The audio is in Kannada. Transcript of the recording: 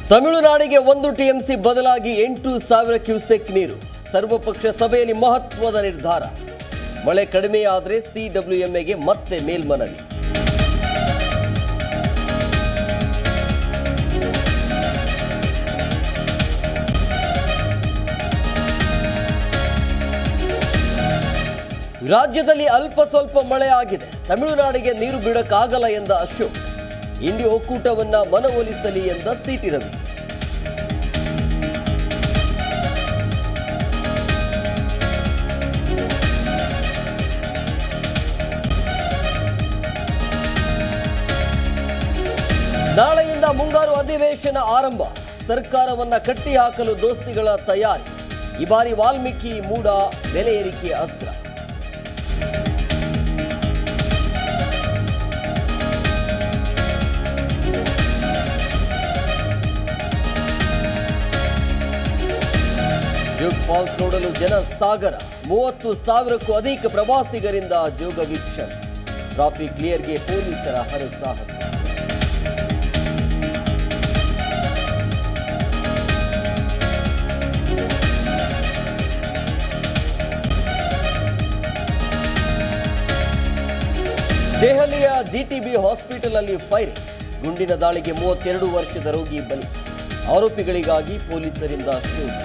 ತಮಿಳುನಾಡಿಗೆ 1 ಟಿಎಂಸಿ ಬದಲಾಗಿ 8,000 ಕ್ಯೂಸೆಕ್ ನೀರು. ಸರ್ವಪಕ್ಷ ಸಭೆಯಲ್ಲಿ ಮಹತ್ವದ ನಿರ್ಧಾರ. ಮಳೆ ಕಡಿಮೆಯಾದರೆ ಸಿಡಬ್ಲ್ಯೂಎಂಎಗೆ ಮತ್ತೆ ಮೇಲ್ಮನವಿ. ರಾಜ್ಯದಲ್ಲಿ ಅಲ್ಪ ಸ್ವಲ್ಪ ಮಳೆ ಆಗಿದೆ. ತಮಿಳುನಾಡಿಗೆ ನೀರು ಬಿಡಕ್ಕಾಗಲ್ಲ ಎಂದ ಅಶೋಕ್. ಇಂಡಿ ಒಕ್ಕೂಟವನ್ನ ಮನವೊಲಿಸಲಿ ಎಂದ ಸಿಟಿ ರವಿ. ನಾಳೆಯಿಂದ ಮುಂಗಾರು ಅಧಿವೇಶನ ಆರಂಭ. ಸರ್ಕಾರವನ್ನ ಕಟ್ಟಿಹಾಕಲು ದೋಸ್ತಿಗಳ ತಯಾರಿ. ಈ ಬಾರಿ ವಾಲ್ಮೀಕಿ ಮೂಡ ಬೆಲೆ ಏರಿಕೆ ಅಸ್ತ್ರ. ಜೋಗ್ ಫಾಲ್ಸ್ ನೋಡಲು ಜನ ಸಾಗರ. 30,000ಕ್ಕೂ ಅಧಿಕ ಪ್ರವಾಸಿಗರಿಂದ ಜೋಗ ವೀಕ್ಷಣೆ. ಟ್ರಾಫಿಕ್ ಕ್ಲಿಯರ್ಗೆ ಪೊಲೀಸರ ಹರಸಾಹಸ. ದೆಹಲಿಯ ಜಿಟಿಬಿ ಹಾಸ್ಪಿಟಲ್ ಅಲ್ಲಿ ಫೈರಿಂಗ್. ಗುಂಡಿನ ದಾಳಿಗೆ 32 ವರ್ಷದ ರೋಗಿ ಬಲಿ. ಆರೋಪಿಗಳಿಗಾಗಿ ಪೊಲೀಸರಿಂದ ಶೋಧ.